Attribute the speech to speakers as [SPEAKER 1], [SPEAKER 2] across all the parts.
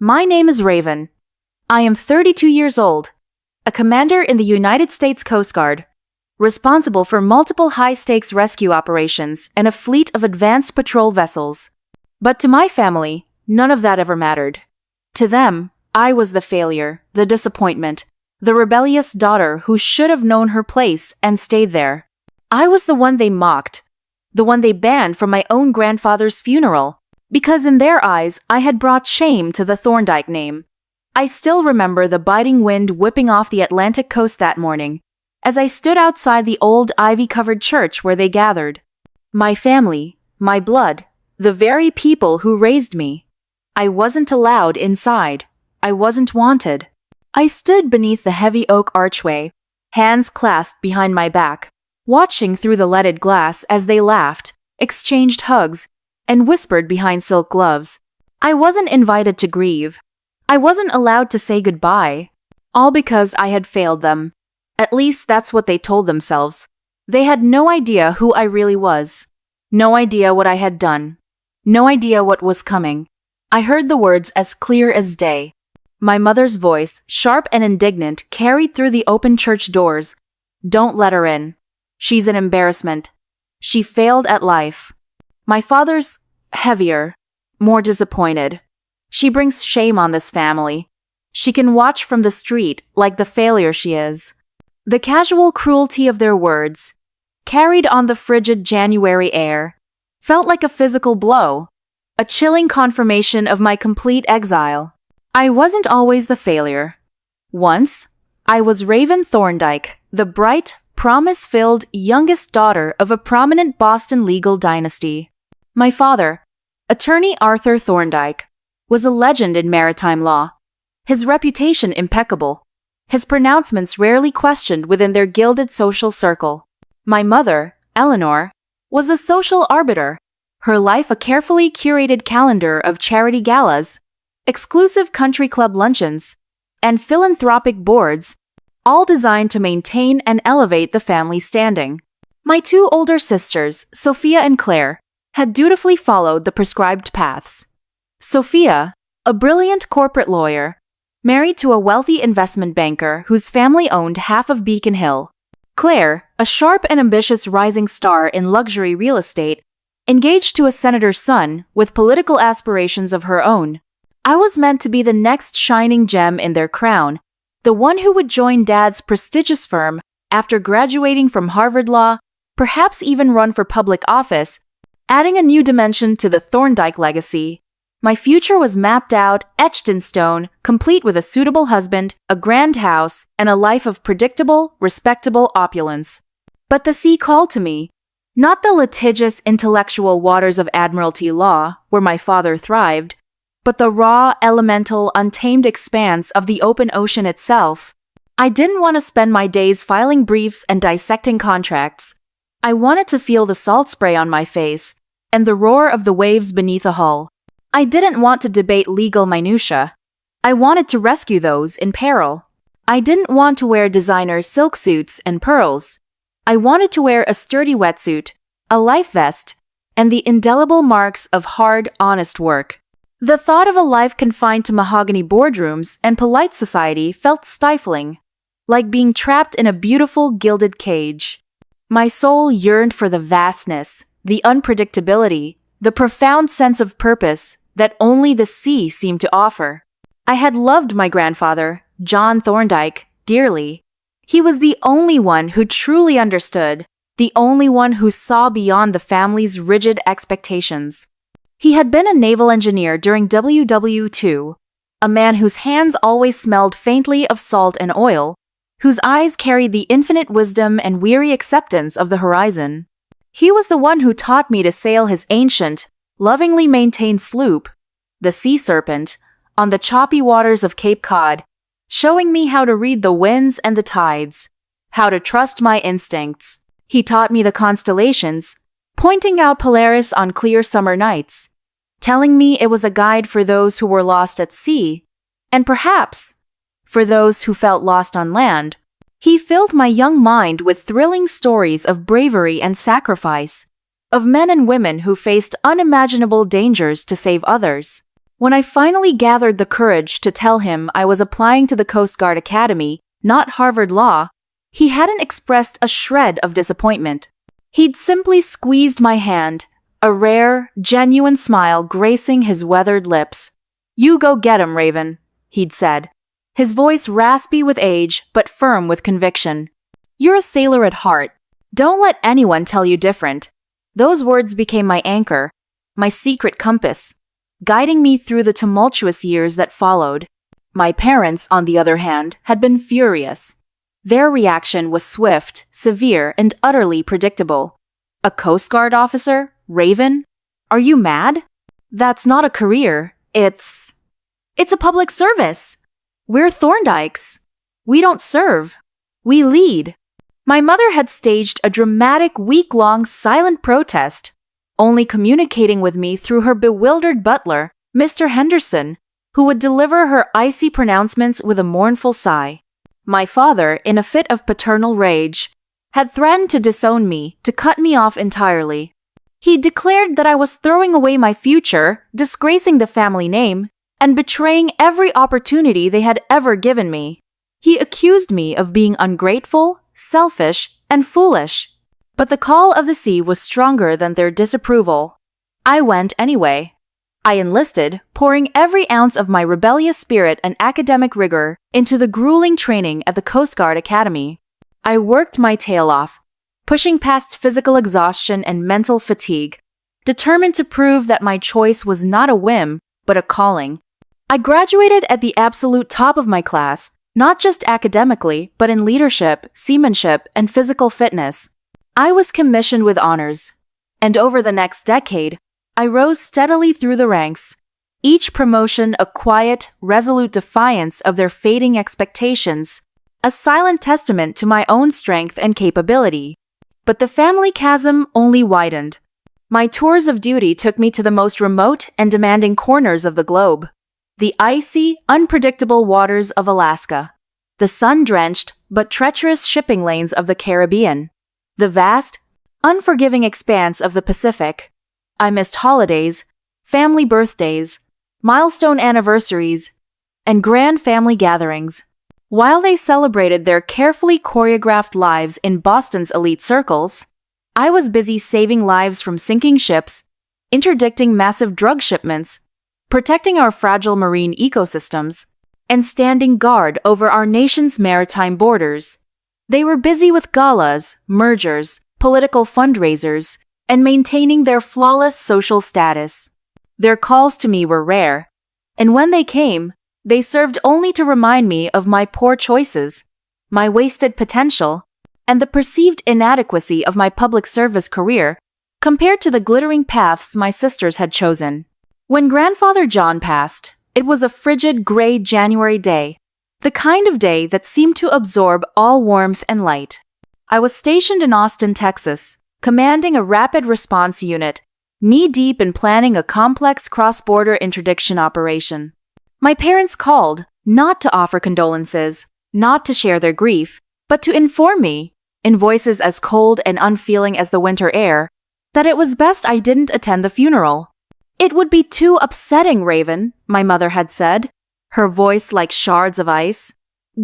[SPEAKER 1] My name is Raven. I am 32 years old, a commander in the United States Coast Guard, responsible for multiple high-stakes rescue operations and a fleet of advanced patrol vessels. But to my family, none of that ever mattered. To them, I was the failure, the disappointment, the rebellious daughter who should have known her place and stayed there. I was the one they mocked, the one they banned from my own grandfather's funeral, because in their eyes I had brought shame to the Thorndyke name. I still remember the biting wind whipping off the Atlantic coast that morning, as I stood outside the old ivy-covered church where they gathered. My family, my blood, the very people who raised me. I wasn't allowed inside. I wasn't wanted. I stood beneath the heavy oak archway, hands clasped behind my back, watching through the leaded glass as they laughed, exchanged hugs, and whispered behind silk gloves. I wasn't invited to grieve. I wasn't allowed to say goodbye, all because I had failed them. At least that's what they told themselves. They had no idea who I really was. No idea what I had done. No idea what was coming. I heard the words as clear as day. My mother's voice, sharp and indignant, carried through the open church doors. Don't let her in. She's an embarrassment. She failed at life. My father's heavier, more disappointed. She brings shame on this family. She can watch from the street like the failure she is. The casual cruelty of their words, carried on the frigid January air, felt like a physical blow, a chilling confirmation of my complete exile. I wasn't always the failure. Once, I was Raven Thorndyke, the bright, promise-filled youngest daughter of a prominent Boston legal dynasty. My father, Attorney Arthur Thorndyke, was a legend in maritime law, his reputation impeccable, his pronouncements rarely questioned within their gilded social circle. My mother, Eleanor, was a social arbiter, her life a carefully curated calendar of charity galas, exclusive country club luncheons, and philanthropic boards, all designed to maintain and elevate the family standing. My two older sisters, Sophia and Claire, had dutifully followed the prescribed paths. Sophia, a brilliant corporate lawyer, married to a wealthy investment banker whose family owned half of Beacon Hill. Claire, a sharp and ambitious rising star in luxury real estate, engaged to a senator's son with political aspirations of her own. I was meant to be the next shining gem in their crown, the one who would join Dad's prestigious firm after graduating from Harvard Law, perhaps even run for public office, adding a new dimension to the Thorndyke legacy. My future was mapped out, etched in stone, complete with a suitable husband, a grand house, and a life of predictable, respectable opulence. But the sea called to me. Not the litigious intellectual waters of admiralty law, where my father thrived, but the raw, elemental, untamed expanse of the open ocean itself. I didn't want to spend my days filing briefs and dissecting contracts. I wanted to feel the salt spray on my face and the roar of the waves beneath a hull. I didn't want to debate legal minutiae. I wanted to rescue those in peril. I didn't want to wear designer silk suits and pearls. I wanted to wear a sturdy wetsuit, a life vest, and the indelible marks of hard, honest work. The thought of a life confined to mahogany boardrooms and polite society felt stifling, like being trapped in a beautiful gilded cage. My soul yearned for the vastness, the unpredictability, the profound sense of purpose that only the sea seemed to offer. I had loved my grandfather, John Thorndyke, dearly. He was the only one who truly understood, the only one who saw beyond the family's rigid expectations. He had been a naval engineer during WW2, a man whose hands always smelled faintly of salt and oil, whose eyes carried the infinite wisdom and weary acceptance of the horizon. He was the one who taught me to sail his ancient, lovingly maintained sloop, the Sea Serpent, on the choppy waters of Cape Cod, showing me how to read the winds and the tides, how to trust my instincts. He taught me the constellations, pointing out Polaris on clear summer nights, telling me it was a guide for those who were lost at sea, and perhaps for those who felt lost on land. He filled my young mind with thrilling stories of bravery and sacrifice, of men and women who faced unimaginable dangers to save others. When I finally gathered the courage to tell him I was applying to the Coast Guard Academy, not Harvard Law, he hadn't expressed a shred of disappointment. He'd simply squeezed my hand, a rare, genuine smile gracing his weathered lips. "You go get 'em, Raven," he'd said, his voice raspy with age but firm with conviction. "You're a sailor at heart. Don't let anyone tell you different." Those words became my anchor, my secret compass, guiding me through the tumultuous years that followed. My parents, on the other hand, had been furious. Their reaction was swift, severe, and utterly predictable. "A Coast Guard officer? Raven? Are you mad? That's not a career. It's a public service. We're Thorndikes. We don't serve. We lead." My mother had staged a dramatic week-long silent protest, only communicating with me through her bewildered butler, Mr. Henderson, who would deliver her icy pronouncements with a mournful sigh. My father, in a fit of paternal rage, had threatened to disown me, to cut me off entirely. He declared that I was throwing away my future, disgracing the family name, and betraying every opportunity they had ever given me. He accused me of being ungrateful, selfish, and foolish. But the call of the sea was stronger than their disapproval. I went anyway. I enlisted, pouring every ounce of my rebellious spirit and academic rigor into the grueling training at the Coast Guard Academy. I worked my tail off, pushing past physical exhaustion and mental fatigue, determined to prove that my choice was not a whim, but a calling. I graduated at the absolute top of my class, not just academically, but in leadership, seamanship, and physical fitness. I was commissioned with honors, and over the next decade, I rose steadily through the ranks, each promotion a quiet, resolute defiance of their fading expectations, a silent testament to my own strength and capability. But the family chasm only widened. My tours of duty took me to the most remote and demanding corners of the globe. The icy, unpredictable waters of Alaska, the sun-drenched but treacherous shipping lanes of the Caribbean, the vast, unforgiving expanse of the Pacific. I missed holidays, family birthdays, milestone anniversaries, and grand family gatherings. While they celebrated their carefully choreographed lives in Boston's elite circles, I was busy saving lives from sinking ships, interdicting massive drug shipments, protecting our fragile marine ecosystems, and standing guard over our nation's maritime borders. They were busy with galas, mergers, political fundraisers, and maintaining their flawless social status. Their calls to me were rare, and when they came, they served only to remind me of my poor choices, my wasted potential, and the perceived inadequacy of my public service career compared to the glittering paths my sisters had chosen. When Grandfather John passed, it was a frigid, gray January day, the kind of day that seemed to absorb all warmth and light. I was stationed in Austin, Texas, commanding a rapid response unit, knee-deep in planning a complex cross-border interdiction operation. My parents called, not to offer condolences, not to share their grief, but to inform me, in voices as cold and unfeeling as the winter air, that it was best I didn't attend the funeral. "It would be too upsetting, Raven," my mother had said, her voice like shards of ice.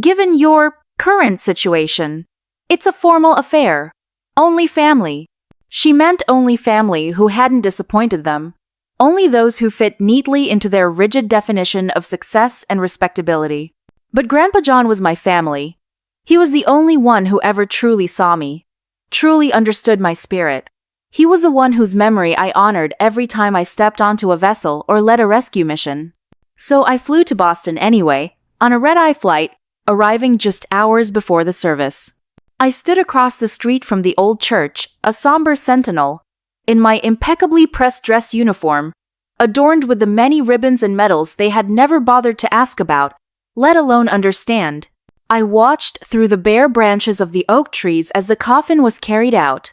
[SPEAKER 1] "Given your current situation. It's a formal affair. Only family." She meant only family who hadn't disappointed them. Only those who fit neatly into their rigid definition of success and respectability. But Grandpa John was my family. He was the only one who ever truly saw me, truly understood my spirit. He was the one whose memory I honored every time I stepped onto a vessel or led a rescue mission. So I flew to Boston anyway, on a red-eye flight, arriving just hours before the service. I stood across the street from the old church, a somber sentinel, in my impeccably pressed dress uniform, adorned with the many ribbons and medals they had never bothered to ask about, let alone understand. I watched through the bare branches of the oak trees as the coffin was carried out,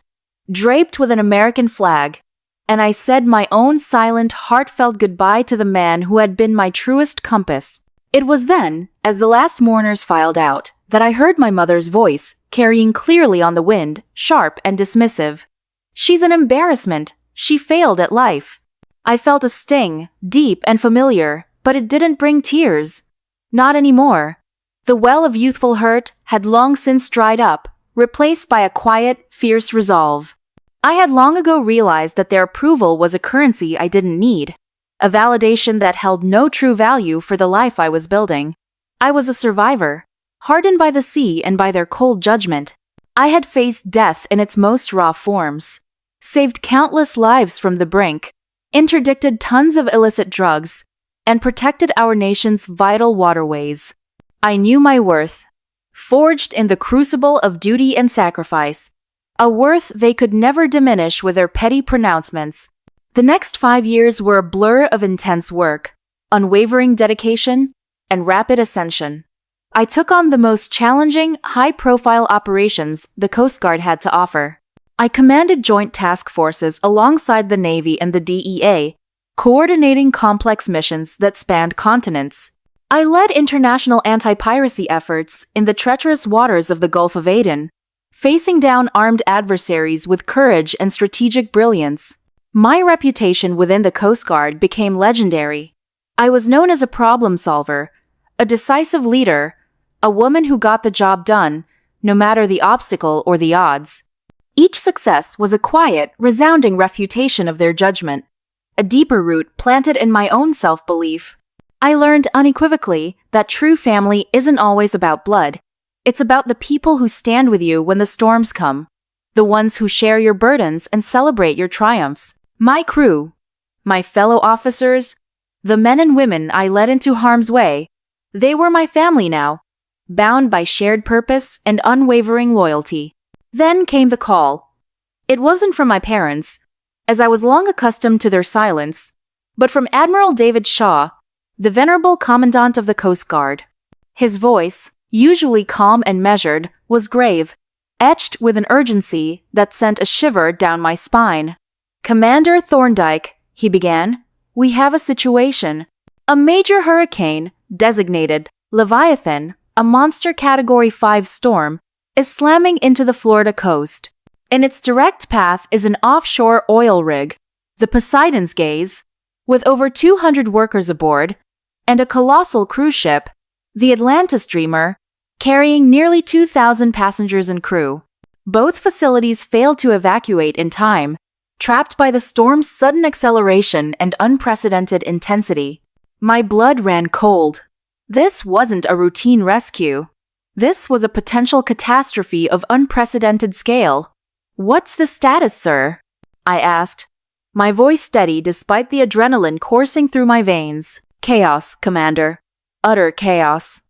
[SPEAKER 1] draped with an American flag, and I said my own silent, heartfelt goodbye to the man who had been my truest compass. It was then, as the last mourners filed out, that I heard my mother's voice, carrying clearly on the wind, sharp and dismissive. "She's an embarrassment. She failed at life." I felt a sting, deep and familiar, but it didn't bring tears. Not anymore. The well of youthful hurt had long since dried up, replaced by a quiet, fierce resolve. I had long ago realized that their approval was a currency I didn't need, a validation that held no true value for the life I was building. I was a survivor, hardened by the sea and by their cold judgment. I had faced death in its most raw forms, saved countless lives from the brink, interdicted tons of illicit drugs, and protected our nation's vital waterways. I knew my worth, forged in the crucible of duty and sacrifice, a worth they could never diminish with their petty pronouncements. The next 5 years were a blur of intense work, unwavering dedication, and rapid ascension. I took on the most challenging, high-profile operations the Coast Guard had to offer. I commanded joint task forces alongside the Navy and the DEA, coordinating complex missions that spanned continents. I led international anti-piracy efforts in the treacherous waters of the Gulf of Aden, facing down armed adversaries with courage and strategic brilliance. My reputation within the Coast Guard became legendary. I was known as a problem solver, a decisive leader, a woman who got the job done, no matter the obstacle or the odds. Each success was a quiet, resounding refutation of their judgment, a deeper root planted in my own self-belief. I learned unequivocally that true family isn't always about blood. It's about the people who stand with you when the storms come, the ones who share your burdens and celebrate your triumphs. My crew, my fellow officers, the men and women I led into harm's way, they were my family now, bound by shared purpose and unwavering loyalty. Then came the call. It wasn't from my parents, as I was long accustomed to their silence, but from Admiral David Shaw, the venerable Commandant of the Coast Guard. His voice, usually calm and measured, was grave, etched with an urgency that sent a shiver down my spine. "Commander Thorndyke," he began, "we have a situation. A major hurricane, designated Leviathan, a monster Category 5 storm, is slamming into the Florida coast. In its direct path is an offshore oil rig, the Poseidon's Gaze, with over 200 workers aboard, and a colossal cruise ship, the Atlantis Dreamer, carrying nearly 2,000 passengers and crew. Both facilities failed to evacuate in time, trapped by the storm's sudden acceleration and unprecedented intensity. My blood ran cold. This wasn't a routine rescue. This was a potential catastrophe of unprecedented scale. "What's the status, sir?" I asked, my voice steady despite the adrenaline coursing through my veins. "Chaos, Commander. Utter chaos.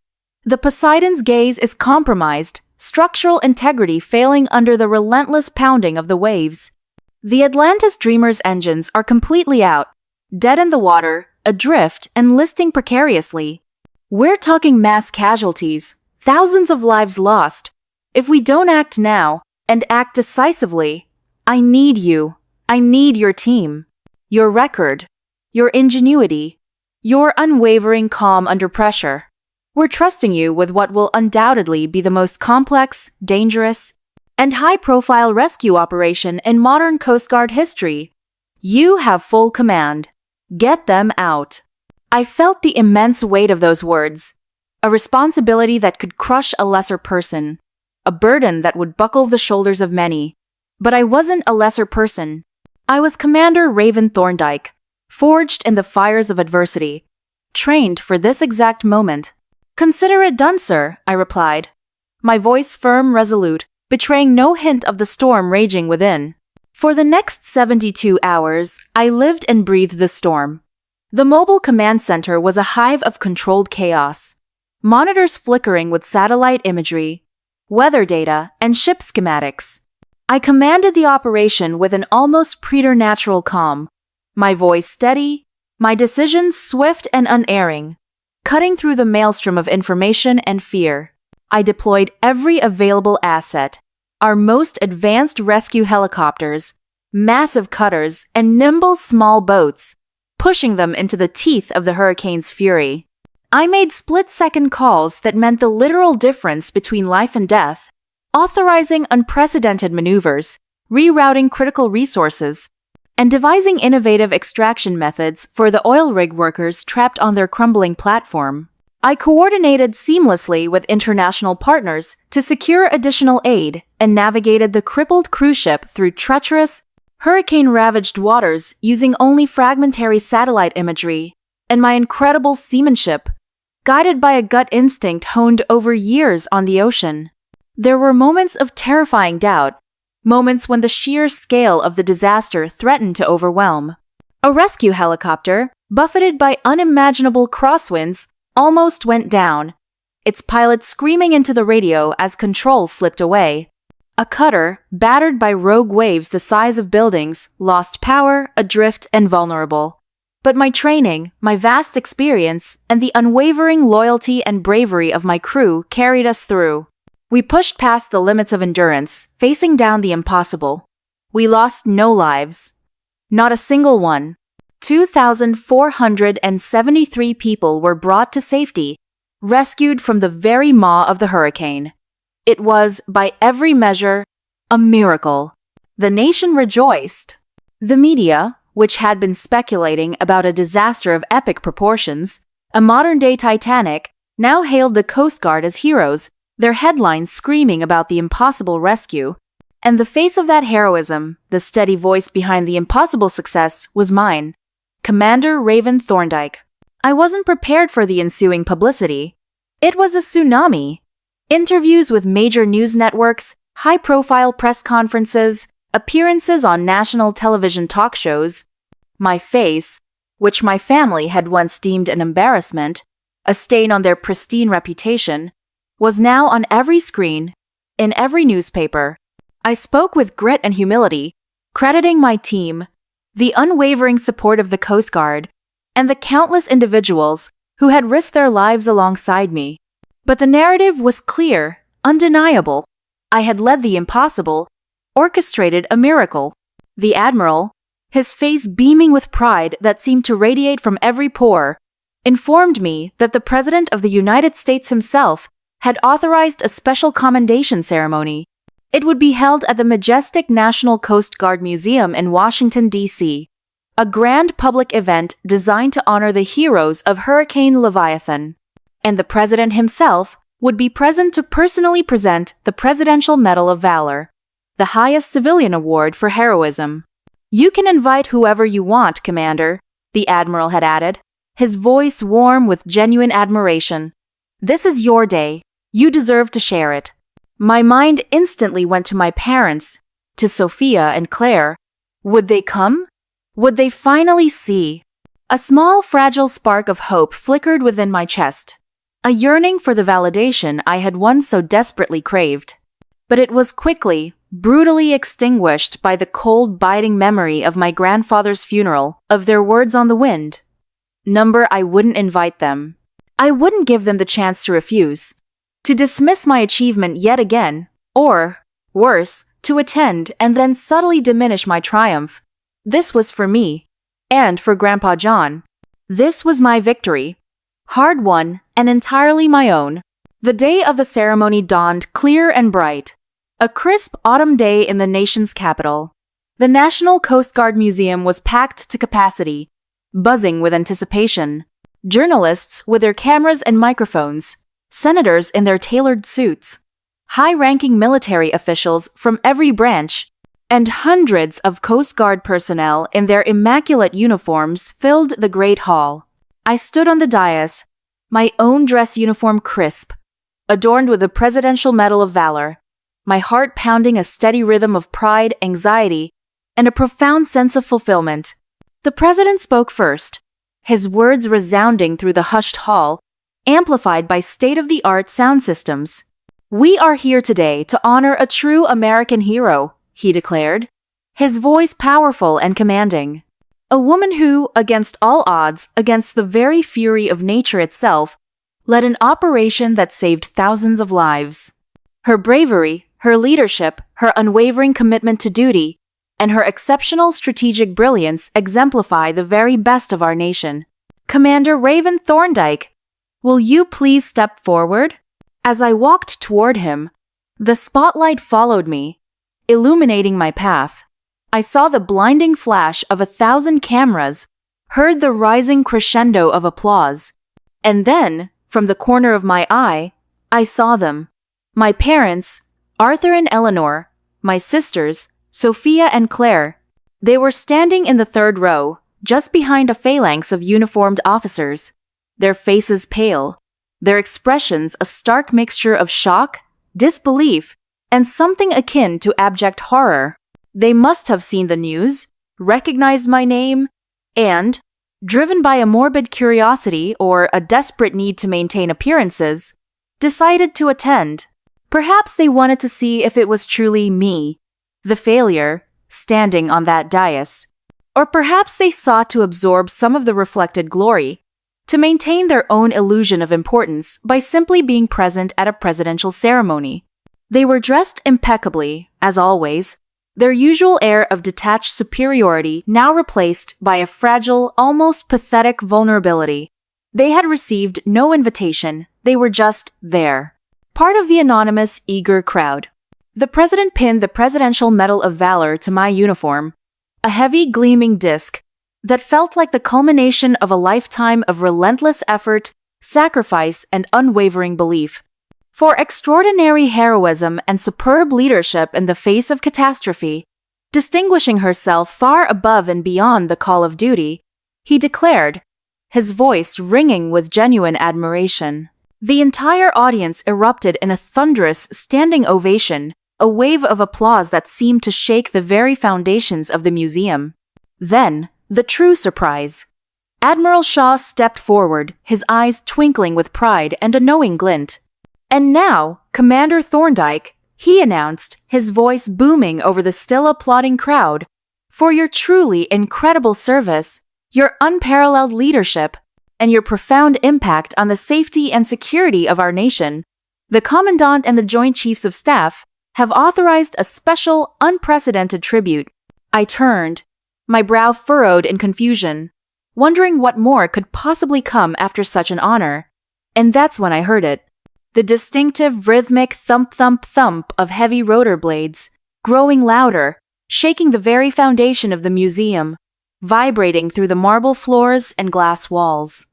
[SPEAKER 1] The Poseidon's Gaze is compromised, structural integrity failing under the relentless pounding of the waves. The Atlantis Dreamer's engines are completely out, dead in the water, adrift and listing precariously. We're talking mass casualties, thousands of lives lost. If we don't act now, and act decisively, I need you. I need your team. Your record. Your ingenuity. Your unwavering calm under pressure. We're trusting you with what will undoubtedly be the most complex, dangerous, and high-profile rescue operation in modern Coast Guard history. You have full command. Get them out." I felt the immense weight of those words, a responsibility that could crush a lesser person, a burden that would buckle the shoulders of many. But I wasn't a lesser person. I was Commander Raven Thorndyke, forged in the fires of adversity, trained for this exact moment. "Consider it done, sir," I replied, my voice firm, resolute, betraying no hint of the storm raging within. For the next 72 hours, I lived and breathed the storm. The mobile command center was a hive of controlled chaos, monitors flickering with satellite imagery, weather data, and ship schematics. I commanded the operation with an almost preternatural calm, my voice steady, my decisions swift and unerring, cutting through the maelstrom of information and fear. I deployed every available asset, our most advanced rescue helicopters, massive cutters, and nimble small boats, pushing them into the teeth of the hurricane's fury. I made split-second calls that meant the literal difference between life and death, authorizing unprecedented maneuvers, rerouting critical resources, and devising innovative extraction methods for the oil rig workers trapped on their crumbling platform. I coordinated seamlessly with international partners to secure additional aid and navigated the crippled cruise ship through treacherous, hurricane-ravaged waters using only fragmentary satellite imagery, and my incredible seamanship, guided by a gut instinct honed over years on the ocean. There were moments of terrifying doubt, moments when the sheer scale of the disaster threatened to overwhelm. A rescue helicopter, buffeted by unimaginable crosswinds, almost went down, its pilot screaming into the radio as control slipped away. A cutter, battered by rogue waves the size of buildings, lost power, adrift, and vulnerable. But my training, my vast experience, and the unwavering loyalty and bravery of my crew carried us through. We pushed past the limits of endurance, facing down the impossible. We lost no lives. Not a single one. 2,473 people were brought to safety, rescued from the very maw of the hurricane. It was, by every measure, a miracle. The nation rejoiced. The media, which had been speculating about a disaster of epic proportions, a modern-day Titanic, now hailed the Coast Guard as heroes, their headlines screaming about the impossible rescue. And the face of that heroism, the steady voice behind the impossible success, was mine, Commander Raven Thorndyke. I wasn't prepared for the ensuing publicity. It was a tsunami. Interviews with major news networks, high-profile press conferences, appearances on national television talk shows. My face, which my family had once deemed an embarrassment, a stain on their pristine reputation, was now on every screen, in every newspaper. I spoke with grit and humility, crediting my team, the unwavering support of the Coast Guard, and the countless individuals who had risked their lives alongside me. But the narrative was clear, undeniable. I had led the impossible, orchestrated a miracle. The Admiral, his face beaming with pride that seemed to radiate from every pore, informed me that the President of the United States himself had authorized a special commendation ceremony. It would be held at the majestic National Coast Guard Museum in Washington, D.C., a grand public event designed to honor the heroes of Hurricane Leviathan. And the President himself would be present to personally present the Presidential Medal of Valor, the highest civilian award for heroism. "You can invite whoever you want, Commander," the Admiral had added, his voice warm with genuine admiration. "This is your day. You deserve to share it." My mind instantly went to my parents, to Sophia and Claire. Would they come? Would they finally see? A small, fragile spark of hope flickered within my chest, a yearning for the validation I had once so desperately craved. But it was quickly, brutally extinguished by the cold, biting memory of my grandfather's funeral, of their words on the wind. I wouldn't invite them. I wouldn't give them the chance to refuse, to dismiss my achievement yet again, or, worse, to attend and then subtly diminish my triumph. This was for me, and for Grandpa John. This was my victory, hard-won and entirely my own. The day of the ceremony dawned clear and bright, a crisp autumn day in the nation's capital. The National Coast Guard Museum was packed to capacity, buzzing with anticipation. Journalists with their cameras and microphones, senators in their tailored suits, high-ranking military officials from every branch, and hundreds of Coast Guard personnel in their immaculate uniforms filled the Great Hall. I stood on the dais, my own dress uniform crisp, adorned with the Presidential Medal of Valor, my heart pounding a steady rhythm of pride, anxiety, and a profound sense of fulfillment. The President spoke first, his words resounding through the hushed hall, amplified by state-of-the-art sound systems. "We are here today to honor a true American hero," he declared, his voice powerful and commanding. A woman who, against all odds, against the very fury of nature itself, led an operation that saved thousands of lives. Her bravery, her leadership, her unwavering commitment to duty, and her exceptional strategic brilliance exemplify the very best of our nation. "Commander Raven Thorndyke, will you please step forward?" As I walked toward him, the spotlight followed me, illuminating my path. I saw the blinding flash of 1,000 cameras, heard the rising crescendo of applause. And then, from the corner of my eye, I saw them. My parents, Arthur and Eleanor, my sisters, Sophia and Claire. They were standing in the third row, just behind a phalanx of uniformed officers, their faces pale, their expressions a stark mixture of shock, disbelief, and something akin to abject horror. They must have seen the news, recognized my name, and, driven by a morbid curiosity or a desperate need to maintain appearances, decided to attend. Perhaps they wanted to see if it was truly me, the failure, standing on that dais. Or perhaps they sought to absorb some of the reflected glory, to maintain their own illusion of importance by simply being present at a presidential ceremony. They were dressed impeccably, as always, their usual air of detached superiority now replaced by a fragile, almost pathetic vulnerability. They had received no invitation, they were just there. Part of the anonymous, eager crowd. The president pinned the Presidential Medal of Valor to my uniform, a heavy, gleaming disc that felt like the culmination of a lifetime of relentless effort, sacrifice, and unwavering belief. For extraordinary heroism and superb leadership in the face of catastrophe, distinguishing herself far above and beyond the call of duty, he declared, his voice ringing with genuine admiration. The entire audience erupted in a thunderous standing ovation, a wave of applause that seemed to shake the very foundations of the museum. Then, the true surprise. Admiral Shaw stepped forward, his eyes twinkling with pride and a knowing glint. And now, Commander Thorndyke, he announced, his voice booming over the still applauding crowd, for your truly incredible service, your unparalleled leadership, and your profound impact on the safety and security of our nation, the Commandant and the Joint Chiefs of Staff have authorized a special, unprecedented tribute. I turned, my brow furrowed in confusion, wondering what more could possibly come after such an honor. And that's when I heard it. The distinctive rhythmic thump-thump-thump of heavy rotor blades, growing louder, shaking the very foundation of the museum, vibrating through the marble floors and glass walls.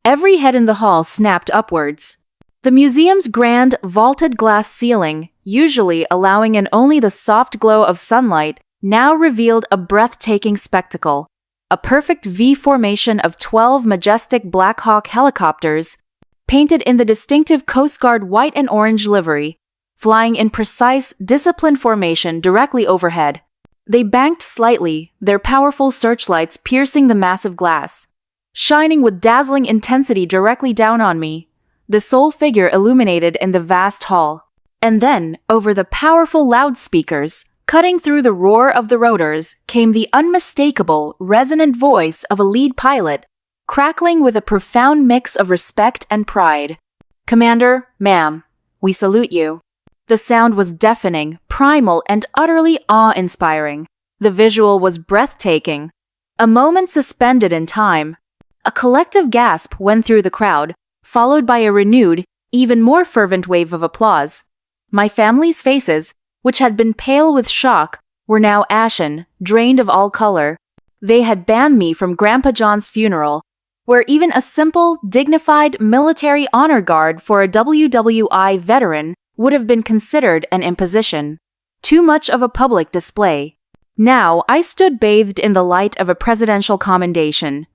[SPEAKER 1] Every head in the hall snapped upwards. The museum's grand, vaulted glass ceiling, usually allowing in only the soft glow of sunlight, now revealed a breathtaking spectacle. A perfect V formation of 12 majestic Black Hawk helicopters, painted in the distinctive Coast Guard white and orange livery, flying in precise, disciplined formation directly overhead. They banked slightly, their powerful searchlights piercing the massive glass, shining with dazzling intensity directly down on me, the sole figure illuminated in the vast hall. And then, over the powerful loudspeakers, cutting through the roar of the rotors, came the unmistakable, resonant voice of a lead pilot, crackling with a profound mix of respect and pride. Commander, ma'am, we salute you. The sound was deafening, primal, and utterly awe-inspiring. The visual was breathtaking. A moment suspended in time. A collective gasp went through the crowd, followed by a renewed, even more fervent wave of applause. My family's faces, which had been pale with shock, were now ashen, drained of all color. They had banned me from Grandpa John's funeral, where even a simple, dignified military honor guard for a WWI veteran would have been considered an imposition. Too much of a public display. Now I stood bathed in the light of a presidential commendation,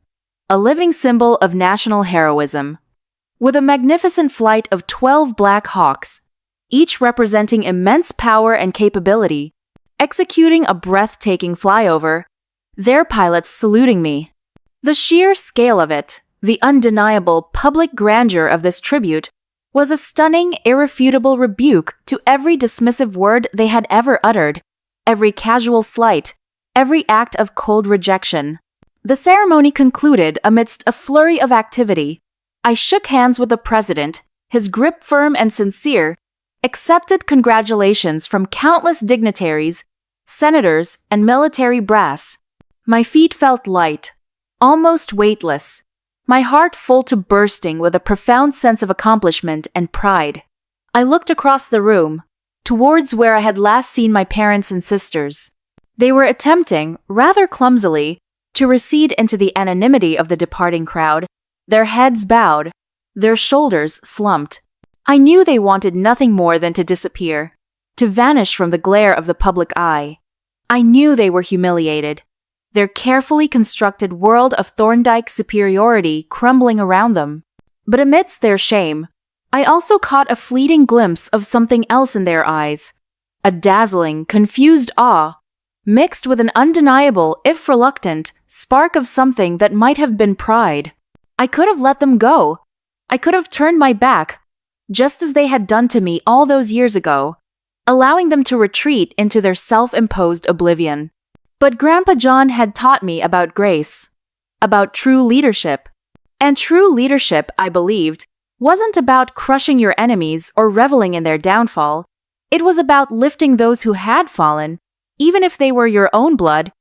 [SPEAKER 1] a living symbol of national heroism. With a magnificent flight of 12 Black Hawks, each representing immense power and capability, executing a breathtaking flyover, their pilots saluting me. The sheer scale of it, the undeniable public grandeur of this tribute, was a stunning, irrefutable rebuke to every dismissive word they had ever uttered, every casual slight, every act of cold rejection. The ceremony concluded amidst a flurry of activity. I shook hands with the president, his grip firm and sincere, accepted congratulations from countless dignitaries, senators, and military brass. My feet felt light, almost weightless, my heart full to bursting with a profound sense of accomplishment and pride. I looked across the room, towards where I had last seen my parents and sisters. They were attempting, rather clumsily, to recede into the anonymity of the departing crowd, their heads bowed, their shoulders slumped. I knew they wanted nothing more than to disappear, to vanish from the glare of the public eye. I knew they were humiliated, their carefully constructed world of Thorndike superiority crumbling around them. But amidst their shame, I also caught a fleeting glimpse of something else in their eyes, a dazzling, confused awe, mixed with an undeniable, if reluctant, spark of something that might have been pride. I could have let them go. I could have turned my back, just as they had done to me all those years ago, allowing them to retreat into their self-imposed oblivion. But Grandpa John had taught me about grace, about true leadership. And true leadership, I believed, wasn't about crushing your enemies or reveling in their downfall. It was about lifting those who had fallen, even if they were your own blood,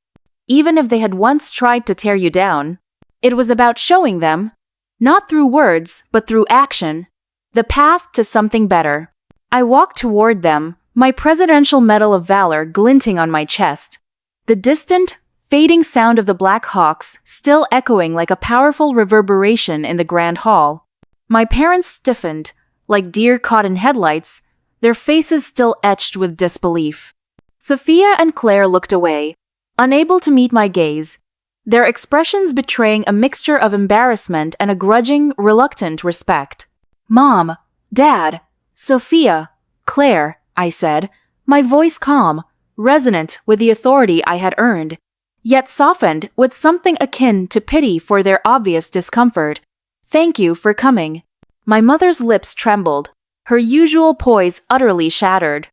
[SPEAKER 1] even if they had once tried to tear you down. It was about showing them, not through words, but through action, the path to something better. I walked toward them, my Presidential Medal of Valor glinting on my chest, the distant, fading sound of the Black Hawks still echoing like a powerful reverberation in the Grand Hall. My parents stiffened, like deer caught in headlights, their faces still etched with disbelief. Sophia and Claire looked away, unable to meet my gaze, their expressions betraying a mixture of embarrassment and a grudging, reluctant respect. "Mom, Dad, Sophia, Claire," I said, my voice calm, resonant with the authority I had earned, yet softened with something akin to pity for their obvious discomfort. "Thank you for coming." My mother's lips trembled, her usual poise utterly shattered.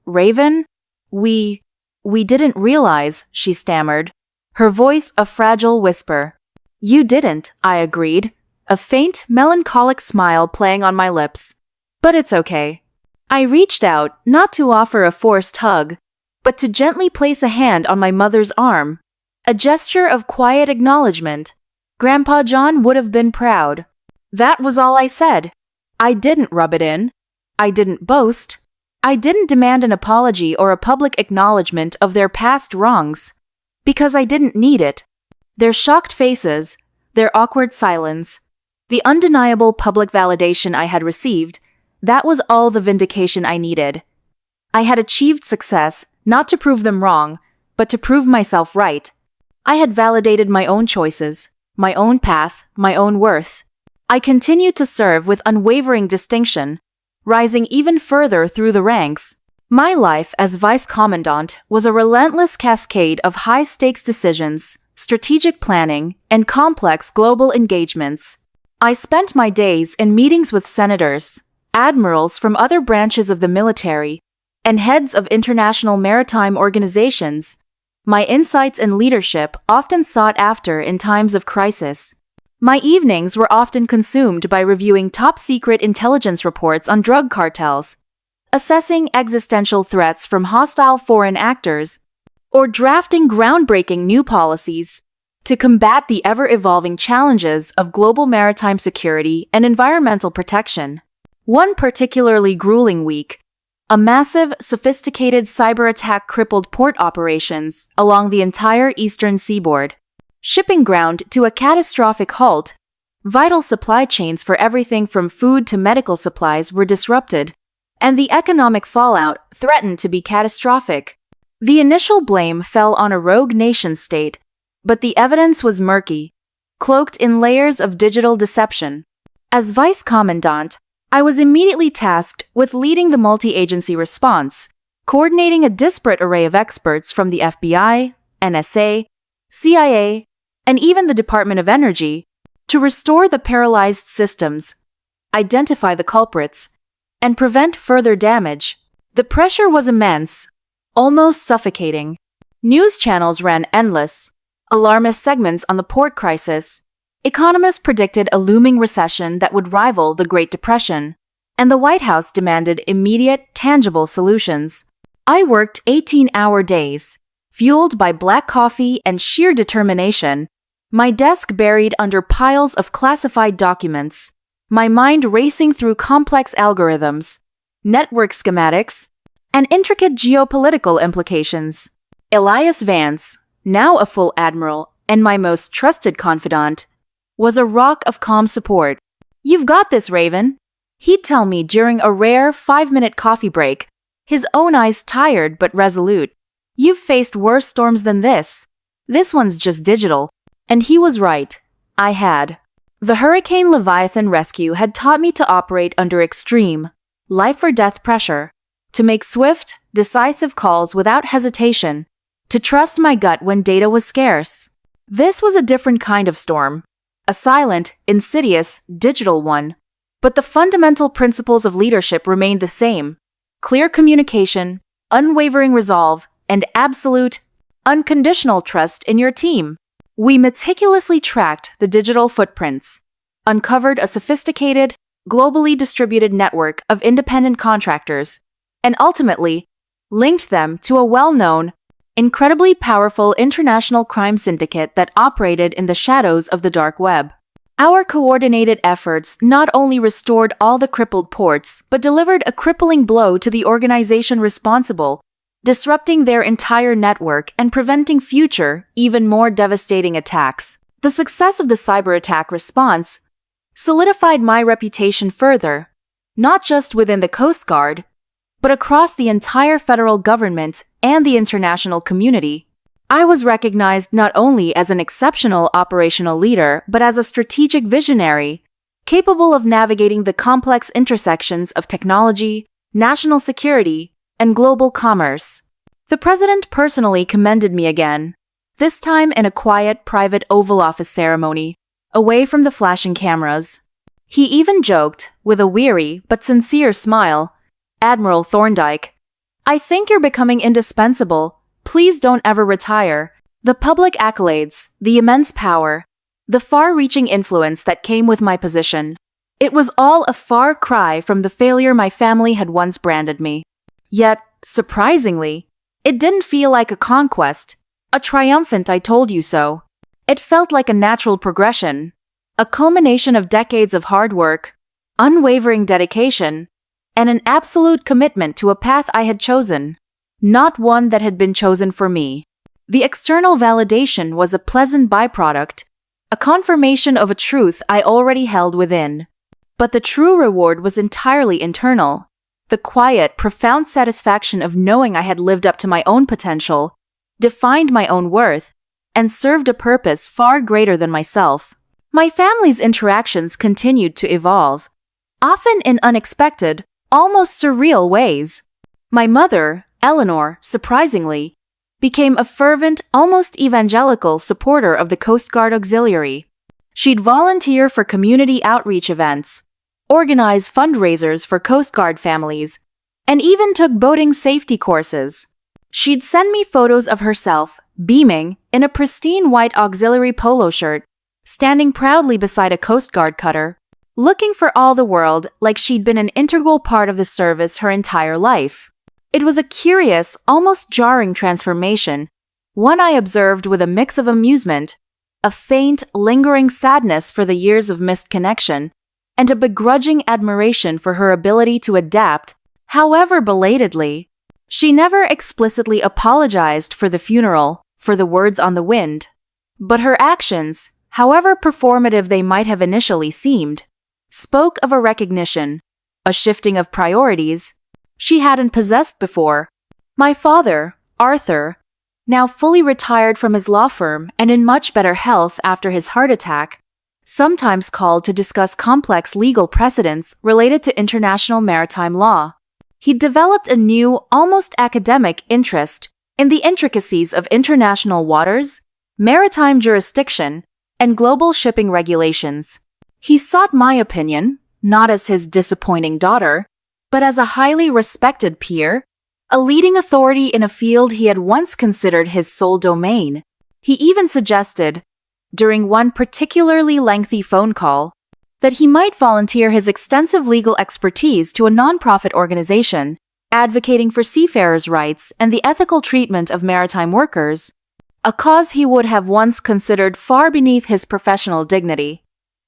[SPEAKER 1] "Raven? We didn't realize," she stammered, her voice a fragile whisper. "You didn't," I agreed, a faint, melancholic smile playing on my lips. "But it's okay." I reached out, not to offer a forced hug, but to gently place a hand on my mother's arm, a gesture of quiet acknowledgement. Grandpa John would have been proud. That was all I said. I didn't rub it in. I didn't boast. I didn't demand an apology or a public acknowledgement of their past wrongs, because I didn't need it. Their shocked faces, their awkward silence, the undeniable public validation I had received, that was all the vindication I needed. I had achieved success, not to prove them wrong, but to prove myself right. I had validated my own choices, my own path, my own worth. I continued to serve with unwavering distinction, rising even further through the ranks. My life as vice commandant was a relentless cascade of high-stakes decisions, strategic planning, and complex global engagements. I spent my days in meetings with senators, admirals from other branches of the military, and heads of international maritime organizations, my insights and leadership often sought after in times of crisis. My evenings were often consumed by reviewing top-secret intelligence reports on drug cartels, assessing existential threats from hostile foreign actors, or drafting groundbreaking new policies to combat the ever-evolving challenges of global maritime security and environmental protection. One particularly grueling week, a massive, sophisticated cyber attack crippled port operations along the entire eastern seaboard. Shipping ground to a catastrophic halt, vital supply chains for everything from food to medical supplies were disrupted, and the economic fallout threatened to be catastrophic. The initial blame fell on a rogue nation-state, but the evidence was murky, cloaked in layers of digital deception. As vice commandant, I was immediately tasked with leading the multi-agency response, coordinating a disparate array of experts from the FBI, NSA, CIA, and even the Department of Energy, to restore the paralyzed systems, identify the culprits, and prevent further damage. The pressure was immense, almost suffocating. News channels ran endless, alarmist segments on the port crisis. Economists predicted a looming recession that would rival the Great Depression, and the White House demanded immediate, tangible solutions. I worked 18-hour days, fueled by black coffee and sheer determination, my desk buried under piles of classified documents, my mind racing through complex algorithms, network schematics, and intricate geopolitical implications. Elias Vance, now a full admiral and my most trusted confidant, was a rock of calm support. "You've got this, Raven," he'd tell me during a rare 5-minute coffee break, his own eyes tired but resolute. "You've faced worse storms than this. This one's just digital." And he was right. I had. The Hurricane Leviathan rescue had taught me to operate under extreme, life-or-death pressure, to make swift, decisive calls without hesitation, to trust my gut when data was scarce. This was a different kind of storm, a silent, insidious, digital one. But the fundamental principles of leadership remained the same: clear communication, unwavering resolve, and absolute, unconditional trust in your team. We meticulously tracked the digital footprints, uncovered a sophisticated, globally distributed network of independent contractors, and ultimately linked them to a well-known, incredibly powerful international crime syndicate that operated in the shadows of the dark web. Our coordinated efforts not only restored all the crippled ports, but delivered a crippling blow to the organization responsible, disrupting their entire network and preventing future, even more devastating attacks. The success of the cyber attack response solidified my reputation further, not just within the Coast Guard, but across the entire federal government and the international community. I was recognized not only as an exceptional operational leader, but as a strategic visionary, capable of navigating the complex intersections of technology, national security, and global commerce. The president personally commended me again, this time in a quiet, private Oval Office ceremony, away from the flashing cameras. He even joked, with a weary but sincere smile, "Admiral Thorndyke, I think you're becoming indispensable. Please don't ever retire." The public accolades, the immense power, the far-reaching influence that came with my position. It was all a far cry from the failure my family had once branded me. Yet, surprisingly, it didn't feel like a conquest, a triumphant "I told you so." It felt like a natural progression, a culmination of decades of hard work, unwavering dedication, and an absolute commitment to a path I had chosen, not one that had been chosen for me. The external validation was a pleasant byproduct, a confirmation of a truth I already held within. But the true reward was entirely internal. The quiet, profound satisfaction of knowing I had lived up to my own potential, defined my own worth, and served a purpose far greater than myself. My family's interactions continued to evolve, often in unexpected, almost surreal ways. My mother, Eleanor, surprisingly, became a fervent, almost evangelical supporter of the Coast Guard Auxiliary. She'd volunteer for community outreach events, organize fundraisers for Coast Guard families, and even took boating safety courses. She'd send me photos of herself, beaming, in a pristine white auxiliary polo shirt, standing proudly beside a Coast Guard cutter, looking for all the world like she'd been an integral part of the service her entire life. It was a curious, almost jarring transformation, one I observed with a mix of amusement, a faint, lingering sadness for the years of missed connection, and a begrudging admiration for her ability to adapt, however belatedly. She never explicitly apologized for the funeral, for the words on the wind, but her actions, however performative they might have initially seemed, spoke of a recognition, a shifting of priorities, she hadn't possessed before. My father, Arthur, now fully retired from his law firm and in much better health after his heart attack, sometimes called to discuss complex legal precedents related to international maritime law. He developed a new, almost academic interest in the intricacies of international waters, maritime jurisdiction, and global shipping regulations. He sought my opinion, not as his disappointing daughter, but as a highly respected peer, a leading authority in a field he had once considered his sole domain. He even suggested, during one particularly lengthy phone call, that he might volunteer his extensive legal expertise to a nonprofit organization advocating for seafarers' rights and the ethical treatment of maritime workers, a cause he would have once considered far beneath his professional dignity.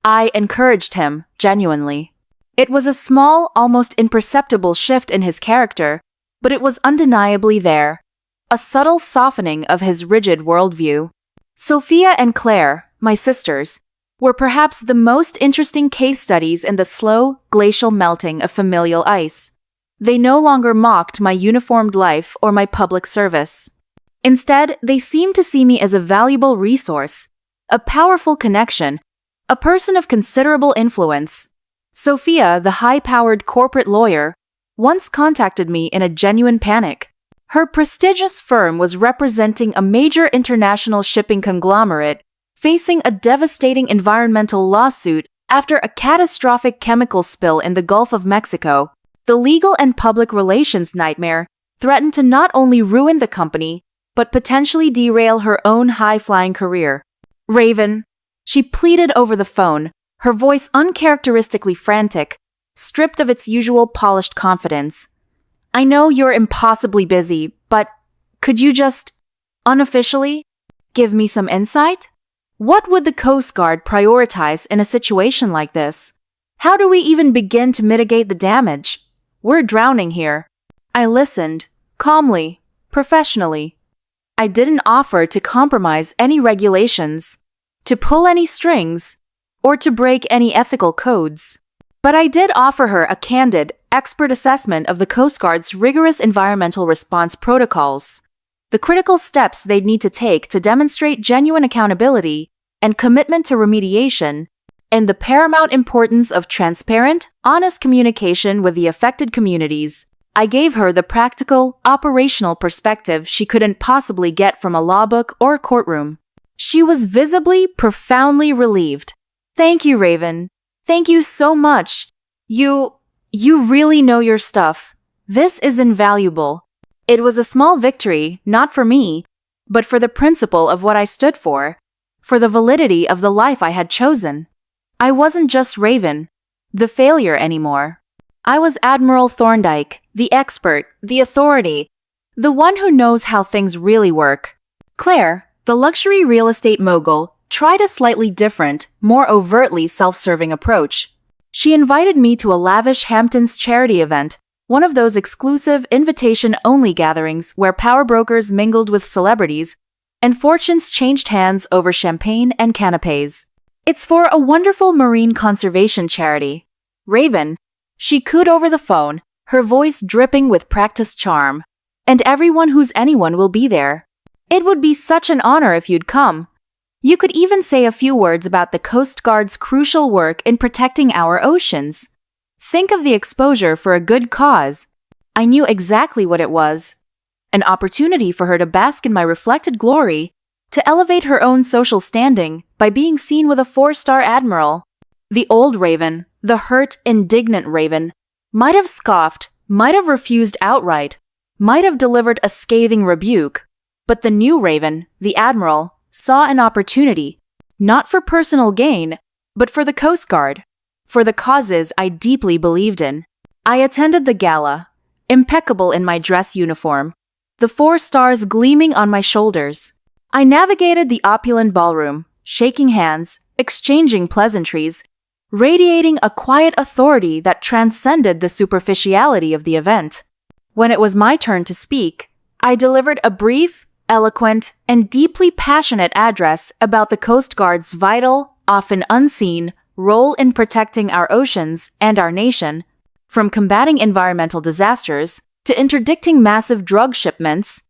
[SPEAKER 1] I encouraged him, genuinely. It was a small, almost imperceptible shift in his character, but it was undeniably there. a subtle softening of his rigid worldview. Sophia and Claire, my sisters, were perhaps the most interesting case studies in the slow, glacial melting of familial ice. They no longer mocked my uniformed life or my public service. Instead, they seemed to see me as a valuable resource, a powerful connection, a person of considerable influence. Sophia, the high-powered corporate lawyer, once contacted me in a genuine panic. Her prestigious firm was representing a major international shipping conglomerate facing a devastating environmental lawsuit after a catastrophic chemical spill in the Gulf of Mexico. The legal and public relations nightmare threatened to not only ruin the company, but potentially derail her own high-flying career. "Raven," she pleaded over the phone, her voice uncharacteristically frantic, stripped of its usual polished confidence. "I know you're impossibly busy, but could you just, unofficially, give me some insight? What would the Coast Guard prioritize in a situation like this? How do we even begin to mitigate the damage? We're drowning here." I listened, calmly, professionally. I didn't offer to compromise any regulations, to pull any strings, or to break any ethical codes. But I did offer her a candid, expert assessment of the Coast Guard's rigorous environmental response protocols, the critical steps they'd need to take to demonstrate genuine accountability and commitment to remediation, and the paramount importance of transparent, honest communication with the affected communities. I gave her the practical, operational perspective she couldn't possibly get from a law book or a courtroom. She was visibly, profoundly relieved. "Thank you, Raven. Thank you so much. You really know your stuff. This is invaluable." It was a small victory, not for me, but for the principle of what I stood for the validity of the life I had chosen. I wasn't just Raven, the failure anymore. I was Admiral Thorndyke, the expert, the authority, the one who knows how things really work. Claire, the luxury real estate mogul, tried a slightly different, more overtly self-serving approach. She invited me to a lavish Hamptons charity event, one of those exclusive invitation-only gatherings where power brokers mingled with celebrities and fortunes changed hands over champagne and canapés. "It's for a wonderful marine conservation charity." Raven, she cooed over the phone, her voice dripping with practiced charm. "And everyone who's anyone will be there. It would be such an honor if you'd come. You could even say a few words about the Coast Guard's crucial work in protecting our oceans. Think of the exposure for a good cause." I knew exactly what it was. An opportunity for her to bask in my reflected glory, to elevate her own social standing by being seen with a 4-star admiral. The old Raven, the hurt, indignant Raven, might have scoffed, might have refused outright, might have delivered a scathing rebuke, but the new Raven, the admiral, saw an opportunity, not for personal gain, but for the Coast Guard, for the causes I deeply believed in. I attended the gala, impeccable in my dress uniform, the 4 stars gleaming on my shoulders. I navigated the opulent ballroom, shaking hands, exchanging pleasantries, radiating a quiet authority that transcended the superficiality of the event. When it was my turn to speak, I delivered a brief, eloquent, and deeply passionate address about the Coast Guard's vital, often unseen, role in protecting our oceans and our nation, from combating environmental disasters to interdicting massive drug shipments,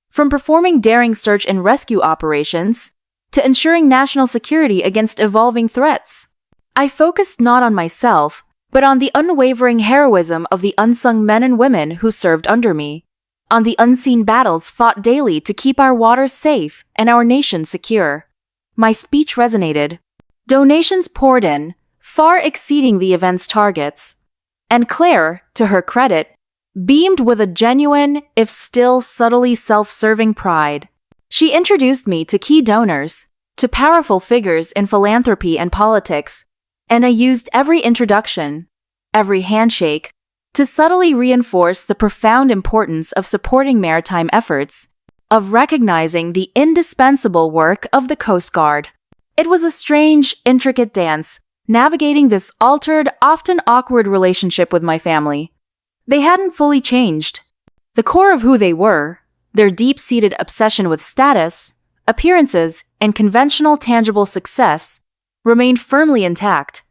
[SPEAKER 1] from performing daring search and rescue operations to ensuring national security against evolving threats. I focused not on myself, but on the unwavering heroism of the unsung men and women who served under me, on the unseen battles fought daily to keep our waters safe and our nation secure. My speech resonated. Donations poured in, far exceeding the event's targets. And Claire, to her credit, beamed with a genuine, if still subtly self-serving pride. She introduced me to key donors, to powerful figures in philanthropy and politics, and I used every introduction, every handshake, to subtly reinforce the profound importance of supporting maritime efforts, of recognizing the indispensable work of the Coast Guard. It was a strange, intricate dance, navigating this altered, often awkward relationship with my family. They hadn't fully changed. The core of who they were, Their deep-seated obsession with status, appearances, and conventional tangible success remained firmly intact.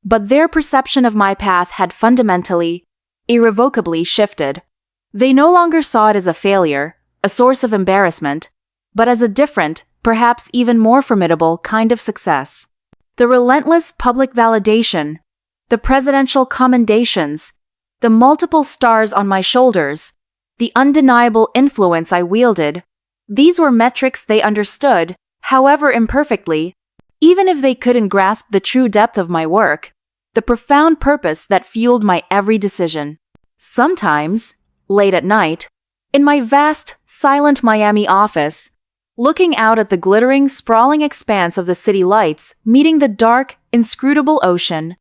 [SPEAKER 1] But their perception of my path had fundamentally, irrevocably shifted. They no longer saw it as a failure, a source of embarrassment, but as a different, perhaps even more formidable kind of success. The relentless public validation, the presidential commendations, the multiple stars on my shoulders, the undeniable influence I wielded, these were metrics they understood, however imperfectly, even if they couldn't grasp the true depth of my work, the profound purpose that fueled my every decision. Sometimes, late at night, in my vast, silent Miami office, looking out at the glittering, sprawling expanse of the city lights meeting the dark, inscrutable ocean,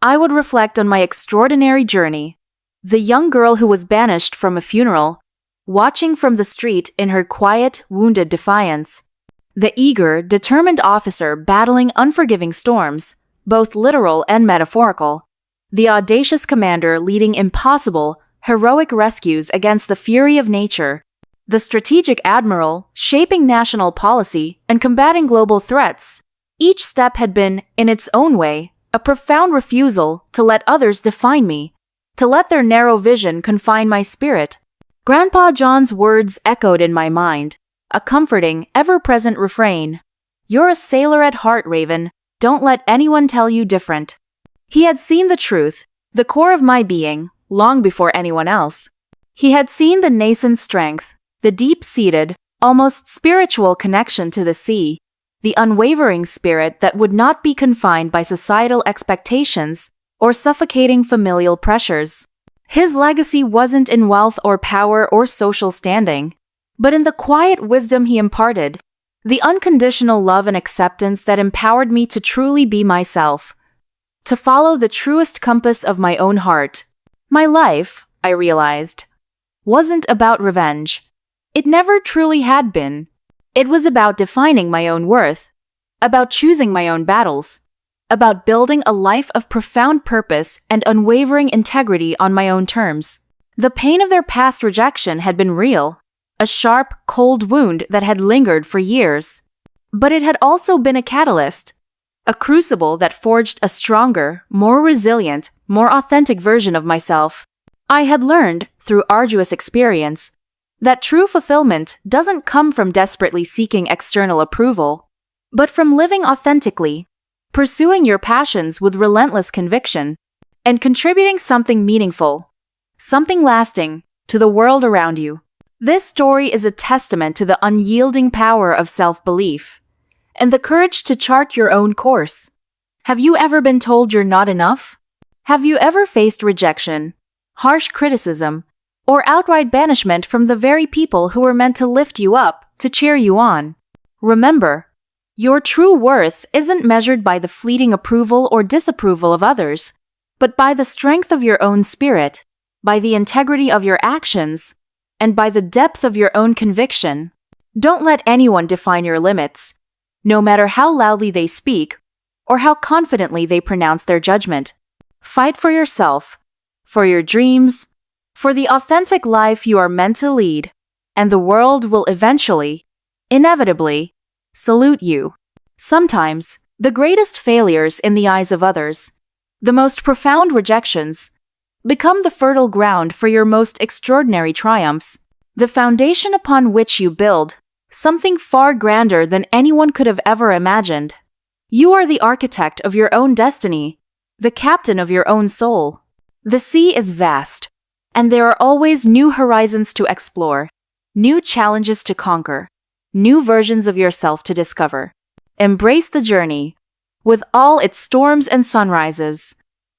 [SPEAKER 1] I would reflect on my extraordinary journey. The young girl who was banished from a funeral, watching from the street in her quiet, wounded defiance. The eager, determined officer battling unforgiving storms, both literal and metaphorical. The audacious commander leading impossible, heroic rescues against the fury of nature. The strategic admiral shaping national policy and combating global threats. Each step had been, in its own way, a profound refusal to let others define me, to let their narrow vision confine my spirit. Grandpa John's words echoed in my mind, a comforting, ever-present refrain. You're a sailor at heart, Raven. Don't let anyone tell you different. He had seen the truth, the core of my being, long before anyone else. He had seen the nascent strength, the deep-seated, almost spiritual connection to the sea, the unwavering spirit that would not be confined by societal expectations or suffocating familial pressures. His legacy wasn't in wealth or power or social standing, but in the quiet wisdom he imparted, the unconditional love and acceptance that empowered me to truly be myself, to follow the truest compass of my own heart. My life, I realized, wasn't about revenge. It never truly had been. It was about defining my own worth, about choosing my own battles, about building a life of profound purpose and unwavering integrity on my own terms. The pain of their past rejection had been real, a sharp, cold wound that had lingered for years. But it had also been a catalyst, a crucible that forged a stronger, more resilient, more authentic version of myself. I had learned, through arduous experience, that true fulfillment doesn't come from desperately seeking external approval, but from living authentically, pursuing your passions with relentless conviction, and contributing something meaningful, something lasting, to the world around you. This story is a testament to the unyielding power of self-belief and the courage to chart your own course. Have you ever been told you're not enough? Have you ever faced rejection, harsh criticism, or outright banishment from the very people who were meant to lift you up, to cheer you on? Remember, your true worth isn't measured by the fleeting approval or disapproval of others, but by the strength of your own spirit, by the integrity of your actions, and by the depth of your own conviction. Don't let anyone define your limits, no matter how loudly they speak or how confidently they pronounce their judgment. Fight for yourself, for your dreams, for the authentic life you are meant to lead, and the world will eventually, inevitably, salute you. Sometimes, the greatest failures in the eyes of others, the most profound rejections, become the fertile ground for your most extraordinary triumphs, the foundation upon which you build something far grander than anyone could have ever imagined. You are the architect of your own destiny, the captain of your own soul. The sea is vast, and there are always new horizons to explore, new challenges to conquer, new versions of yourself to discover. Embrace the journey, with all its storms and sunrises,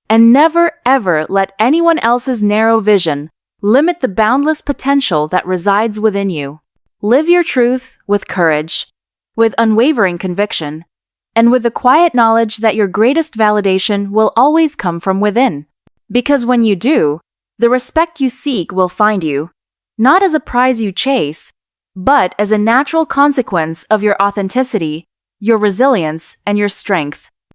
[SPEAKER 1] and never ever let anyone else's narrow vision limit the boundless potential that resides within you. Live your truth with courage, with unwavering conviction, and with the quiet knowledge that your greatest validation will always come from within. Because when you do, the respect you seek will find you, not as a prize you chase, but as a natural consequence of your authenticity, your resilience, and your strength.